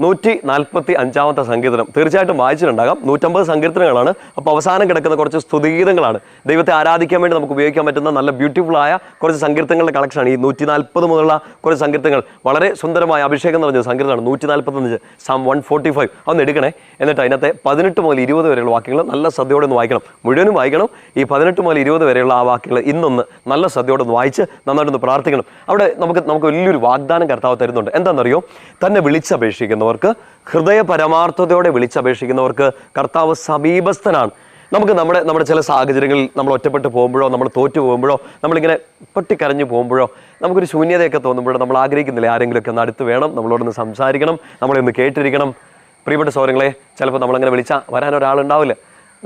145 സങ്കീർത്തനം തീർച്ചയായിട്ടും വായിച്ചിട്ടുണ്ടാകാം. 150 സങ്കീർത്തനങ്ങളാണ്. അപ്പോൾ അവസാനം കിടക്കുന്ന കുറച്ച് സ്തുതിഗീതങ്ങളാണ്. ദൈവത്തെ ആരാധിക്കാൻ വേണ്ടി നമുക്ക് ഉപയോഗിക്കാൻ പറ്റുന്ന നല്ല ബ്യൂട്ടിഫുള്ളായ കുറച്ച് സങ്കീർത്തനങ്ങളുടെ കളക്ഷനാണ് ഈ 140 മുതലുള്ള കുറച്ച് സങ്കീർത്തനങ്ങൾ. വളരെ സുന്ദരമായ അഭിഷേകം നിറഞ്ഞ സങ്കീർത്തനമാണ് 145 Psalm 145. അതൊന്ന് എടുക്കണേ. എന്നിട്ട് അതിനകത്തെ 18 മുതൽ 20 വരെയുള്ള വാക്യങ്ങൾ നല്ല ശ്രദ്ധയോടെ ഒന്ന് വായിക്കണം. മുഴുവനും വായിക്കണം. ഈ 18 മുതൽ 20 വരെയുള്ള ആ വാക്യങ്ങൾ ഇന്നൊന്ന് നല്ല ശ്രദ്ധയോടെ ഒന്ന് വായിച്ച് നന്നായിട്ടൊന്ന് പ്രാർത്ഥിക്കണം. അവിടെ നമുക്ക് വലിയൊരു വാഗ്ദാനം കർത്താവ് തരുന്നുണ്ട്. എന്താണെന്നറിയോ? തന്നെ വിളിച്ചപേക്ഷിക്കുന്നവർക്ക്, ഹൃദയ പരമാർത്ഥതയോടെ വിളിച്ചപേക്ഷിക്കുന്നവർക്ക് കർത്താവ് സമീപസ്ഥനാണ്. നമുക്ക് നമ്മുടെ ചില സാഹചര്യങ്ങളിൽ നമ്മൾ ഒറ്റപ്പെട്ട് പോകുമ്പോഴോ, നമ്മൾ തോറ്റു പോകുമ്പോഴോ, നമ്മളിങ്ങനെ പൊട്ടിക്കരഞ്ഞു പോകുമ്പോഴോ, നമുക്കൊരു ശൂന്യതയൊക്കെ തോന്നുമ്പോഴോ നമ്മൾ ആഗ്രഹിക്കുന്നില്ല ആരെങ്കിലുമൊക്കെ ഒന്ന് അടുത്ത് വേണം, നമ്മളോടൊന്ന് സംസാരിക്കണം, നമ്മളെ ഒന്ന് കേട്ടിരിക്കണം. പ്രിയപ്പെട്ട സഹോദരങ്ങളെ, ചിലപ്പോൾ നമ്മളങ്ങനെ വിളിച്ചാൽ വരാൻ ഒരാളുണ്ടാവില്ല.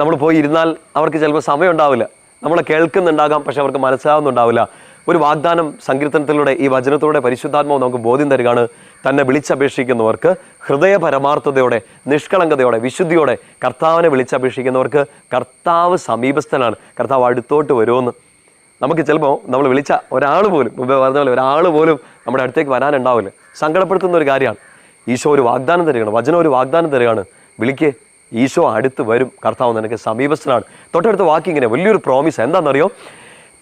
നമ്മൾ പോയി ഇരുന്നാൽ അവർക്ക് ചിലപ്പോൾ സമയം ഉണ്ടാവില്ല. നമ്മളെ കേൾക്കുന്നുണ്ടാകാം, പക്ഷെ അവർക്ക് മനസ്സിലാവുന്നുണ്ടാവില്ല. ഒരു വാഗ്ദാനം സങ്കീർത്തനത്തിലൂടെ, ഈ വചനത്തിലൂടെ പരിശുദ്ധാത്മാവ് നമുക്ക് ബോധ്യം തരികയാണ്. തന്നെ വിളിച്ചപേക്ഷിക്കുന്നവർക്ക്, ഹൃദയ പരമാർത്ഥതയോടെ, നിഷ്കളങ്കതയോടെ, വിശുദ്ധിയോടെ കർത്താവിനെ വിളിച്ചപേക്ഷിക്കുന്നവർക്ക് കർത്താവ് സമീപസ്ഥനാണ്. കർത്താവ് അടുത്തോട്ട് വരുമെന്ന്. നമുക്ക് ചിലപ്പോൾ നമ്മൾ വിളിച്ച ഒരാൾ പോലും, മുമ്പേ പറഞ്ഞ പോലെ ഒരാൾ പോലും നമ്മുടെ അടുത്തേക്ക് വരാനുണ്ടാവില്ല. സങ്കടപ്പെടുത്തുന്ന ഒരു കാര്യമാണ്. ഈശോ ഒരു വാഗ്ദാനം തരികയാണ്, വചനം ഒരു വാഗ്ദാനം തരികയാണ്. വിളിക്കേ, ഈശോ അടുത്ത് വരും, കർത്താവ് നിനക്ക് സമീപസ്ഥനാണ്. തൊട്ടടുത്ത വാക്കിങ്ങനെ വലിയൊരു പ്രോമിസ്. എന്താണെന്നറിയോ?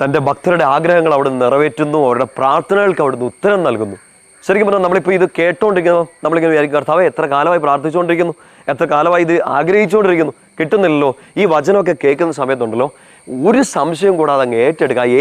തൻ്റെ ഭക്തരുടെ ആഗ്രഹങ്ങൾ അവിടുന്ന് നിറവേറ്റുന്നു, അവരുടെ പ്രാർത്ഥനകൾക്ക് അവിടുന്ന് ഉത്തരം നൽകുന്നു. ശരിക്കും പറഞ്ഞാൽ നമ്മളിപ്പോൾ ഇത് കേട്ടോണ്ടിരിക്കുന്നു, നമ്മളിങ്ങനെ വിചാരിക്കും, കർത്താവേ എത്ര കാലമായി പ്രാർത്ഥിച്ചുകൊണ്ടിരിക്കുന്നു, എത്ര കാലമായി ഇത് ആഗ്രഹിച്ചുകൊണ്ടിരിക്കുന്നു, കിട്ടുന്നില്ലല്ലോ. ഈ വചനമൊക്കെ കേൾക്കുന്ന സമയത്തുണ്ടല്ലോ, ഒരു സംശയം കൂടാതെ അങ്ങ്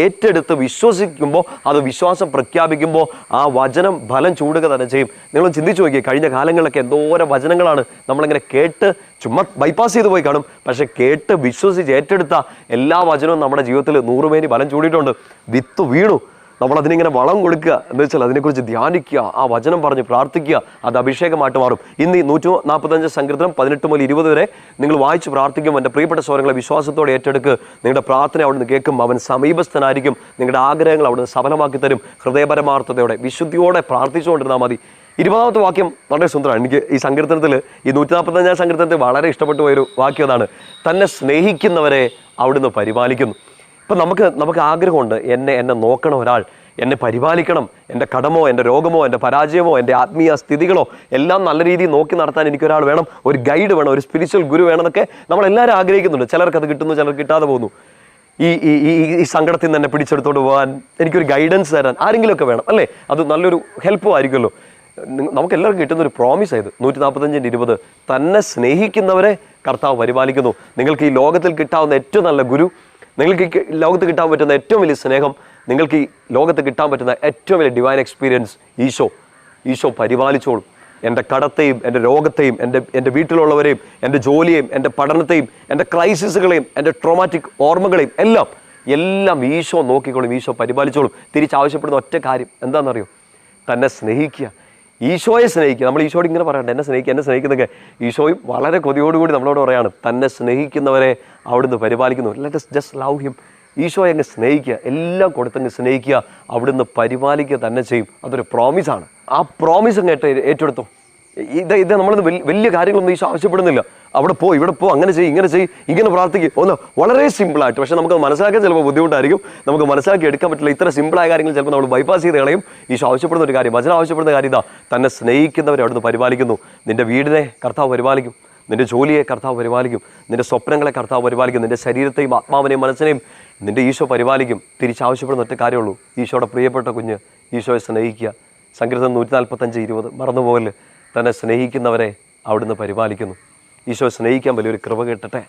ഏറ്റെടുത്ത് വിശ്വസിക്കുമ്പോൾ, അത് വിശ്വാസം പ്രഖ്യാപിക്കുമ്പോൾ ആ വചനം ഫലം ചൂടുക തന്നെ ചെയ്യും. നിങ്ങൾ ചിന്തിച്ചു നോക്കിയേ, കഴിഞ്ഞ കാലങ്ങളിലൊക്കെ എന്തോരം വചനങ്ങളാണ് നമ്മളിങ്ങനെ കേട്ട് ചുമ്മാ ബൈപ്പാസ് ചെയ്ത് പോയി കാണും. പക്ഷെ കേട്ട് വിശ്വസിച്ച് ഏറ്റെടുത്ത എല്ലാ വചനവും നമ്മുടെ ജീവിതത്തിൽ 100 മേനി ഫലം ചൂടിയിട്ടുണ്ട്. വിത്ത് വീണു. നമ്മളതിനിങ്ങനെ വളം കൊടുക്കുക, എന്ന് വെച്ചാൽ അതിനെക്കുറിച്ച് ധ്യാനിക്കുക, ആ വചനം പറഞ്ഞ് പ്രാർത്ഥിക്കുക, അത് അഭിഷേകമായിട്ട് മാറും. ഇന്ന് ഈ 145 സങ്കീർത്തനം 18 മുതൽ 20 വരെ നിങ്ങൾ വായിച്ച് പ്രാർത്ഥിക്കുമ്പോൾ എൻ്റെ പ്രിയപ്പെട്ട സഹോദരങ്ങളെ വിശ്വാസത്തോടെ ഏറ്റെടുക്കുക. നിങ്ങളുടെ പ്രാർത്ഥന അവിടുന്ന് കേൾക്കും, അവൻ സമീപസ്ഥനായിരിക്കും, നിങ്ങളുടെ ആഗ്രഹങ്ങൾ അവിടുന്ന് സഫലമാക്കി തരും. ഹൃദയപരമാർത്ഥതയോടെ വിശുദ്ധിയോടെ പ്രാർത്ഥിച്ചുകൊണ്ടിരുന്നാൽ മതി. 20ാമത്തെ വാക്യം വളരെ സുന്ദരമാണ്. എനിക്ക് ഈ സങ്കീർത്തനത്തിൽ, ഈ 145 സങ്കീർത്തനത്തിൽ വളരെ ഇഷ്ടപ്പെട്ടു പോയൊരു വാക്യം അതാണ്. തന്നെ സ്നേഹിക്കുന്നവരെ അവിടുന്ന് പരിപാലിക്കുന്നു. ഇപ്പം നമുക്ക് ആഗ്രഹമുണ്ട്, എന്നെ നോക്കണം ഒരാൾ, എന്നെ പരിപാലിക്കണം, എൻ്റെ കടമോ, എൻ്റെ രോഗമോ, എൻ്റെ പരാജയമോ, എൻ്റെ ആത്മീയ സ്ഥിതികളോ എല്ലാം നല്ല രീതിയിൽ നോക്കി നടത്താൻ എനിക്കൊരാൾ വേണം, ഒരു ഗൈഡ് വേണം, ഒരു സ്പിരിച്വൽ ഗുരു വേണമെന്നൊക്കെ നമ്മളെല്ലാവരും ആഗ്രഹിക്കുന്നുണ്ട്. ചിലർക്ക് അത് കിട്ടുന്നു, ചിലർക്ക് കിട്ടാതെ പോകുന്നു. ഈ സങ്കടത്തിൽ നിന്ന് എന്നെ പിടിച്ചെടുത്തോട്ട് പോകാൻ എനിക്കൊരു ഗൈഡൻസ് തരാൻ ആരെങ്കിലുമൊക്കെ വേണം, അല്ലേ? അത് നല്ലൊരു ഹെൽപ്പും ആയിരിക്കുമല്ലോ. നമുക്ക് എല്ലാവർക്കും കിട്ടുന്നൊരു പ്രോമിസ് ആയത് 145:20. തന്നെ സ്നേഹിക്കുന്നവരെ കർത്താവ് പരിപാലിക്കുന്നു. നിങ്ങൾക്ക് ഈ ലോകത്തിൽ കിട്ടാവുന്ന ഏറ്റവും നല്ല ഗുരു, നിങ്ങൾക്ക് ഈ ലോകത്ത് കിട്ടാൻ പറ്റുന്ന ഏറ്റവും വലിയ സ്നേഹം, നിങ്ങൾക്ക് ഈ ലോകത്ത് കിട്ടാൻ പറ്റുന്ന ഏറ്റവും വലിയ ഡിവൈൻ എക്സ്പീരിയൻസ് ഈശോ പരിപാലിച്ചോളും. എൻ്റെ കടത്തെയും, എൻ്റെ രോഗത്തെയും, എൻ്റെ വീട്ടിലുള്ളവരെയും, എൻ്റെ ജോലിയെയും, എൻ്റെ പഠനത്തെയും, എൻ്റെ ക്രൈസിസുകളെയും, എൻ്റെ ട്രോമാറ്റിക് ഓർമ്മകളെയും എല്ലാം ഈശോ നോക്കിക്കോളും, ഈശോ പരിപാലിച്ചോളും. തിരിച്ചാവശ്യപ്പെടുന്ന ഒറ്റ കാര്യം എന്താണെന്നറിയോ? തന്നെ സ്നേഹിക്കുക, ഈശോയെ സ്നേഹിക്കുക. നമ്മൾ ഈശോയോട് ഇങ്ങനെ പറയണ്ട, എന്നെ സ്നേഹിക്കുന്നതൊക്കെ ഈശോയും വളരെ കൊതിയോടുകൂടി നമ്മളോട് പറയാണ്, തന്നെ സ്നേഹിക്കുന്നവരെ അവിടുന്ന് പരിപാലിക്കുന്നു. Let us just love him. ഈശോയെ അങ്ങ് സ്നേഹിക്കുക, എല്ലാം കൊടുത്തങ്ങ് സ്നേഹിക്കുക, അവിടുന്ന് പരിപാലിക്കുക തന്നെ ചെയ്യും. അതൊരു പ്രോമിസാണ്. ആ പ്രോമിസ് അങ്ങ് ഏറ്റെടുത്തോ. ഇത് നമ്മളൊന്നും വലിയ കാര്യങ്ങളൊന്നും ഈശോ ആവശ്യപ്പെടുന്നില്ല. അവിടെ പോ, ഇവിടെ പോ, അങ്ങനെ ചെയ്യും, ഇങ്ങനെ പ്രാർത്ഥിക്കും. ഒന്ന് വളരെ സിമ്പിളായിട്ട്. പക്ഷെ നമുക്ക് മനസ്സിലാക്കാൻ ചിലപ്പോൾ ബുദ്ധിമുട്ടായിരിക്കും, നമുക്ക് മനസ്സിലാക്കി എടുക്കാൻ പറ്റില്ല. ഇത്ര സിമ്പിളായ കാര്യങ്ങൾ ചിലപ്പോൾ നമ്മൾ ബൈപ്പാസ് ചെയ്ത് കളയും. ഈശോ ആവശ്യപ്പെടുന്ന ഒരു കാര്യം, വചനം ആവശ്യപ്പെടുന്ന കാര്യം ഇതാ: തന്നെ സ്നേഹിക്കുന്നവരെ അവിടുന്ന് പരിപാലിക്കുന്നു. നിന്റെ വീടിനെ കർത്താവ് പരിപാലിക്കും, നിന്റെ ജോലിയെ കർത്താവ് പരിപാലിക്കും, നിന്റെ സ്വപ്നങ്ങളെ കർത്താവ് പരിപാലിക്കും, നിന്റെ ശരീരത്തെയും ആത്മാവിനെയും മനസ്സിനെയും നിന്റെ ഈശോ പരിപാലിക്കും. തിരിച്ചാവശ്യപ്പെടുന്ന ഒറ്റ കാര്യമുള്ളൂ: ഈശോയുടെ പ്രിയപ്പെട്ട കുഞ്ഞ് ഈശോയെ സ്നേഹിക്കുക. സങ്കീർത്തനം 145:20 മറന്നുപോകല്. തന്നെ സ്നേഹിക്കുന്നവരെ അവിടുന്ന് പരിപാലിക്കുന്നു. ഈശോയെ സ്നേഹിക്കാൻ വലിയൊരു കൃപ കിട്ടട്ടെ.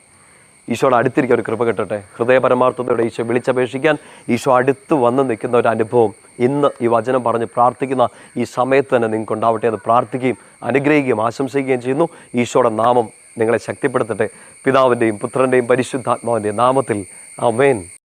ഈശോയുടെ അടുത്തിരിക്കാൻ ഒരു കൃപ കിട്ടട്ടെ. ഹൃദയപരമാർത്ഥതയോടെ ഈശോ വിളിച്ചപേക്ഷിക്കാൻ ഈശോ അടുത്ത് വന്ന് നിൽക്കുന്ന ഒരു അനുഭവം ഇന്ന് ഈ വചനം പറഞ്ഞ് പ്രാർത്ഥിക്കുന്ന ഈ സമയത്ത് തന്നെ നിങ്ങൾക്ക് ഉണ്ടാവട്ടെ എന്ന് പ്രാർത്ഥിക്കുകയും അനുഗ്രഹിക്കുകയും ആശംസിക്കുകയും ചെയ്യുന്നു. ഈശോയുടെ നാമം നിങ്ങളെ ശക്തിപ്പെടുത്തട്ടെ. പിതാവിൻ്റെയും പുത്രൻ്റെയും പരിശുദ്ധാത്മാവിൻ്റെയും നാമത്തിൽ ആമേൻ.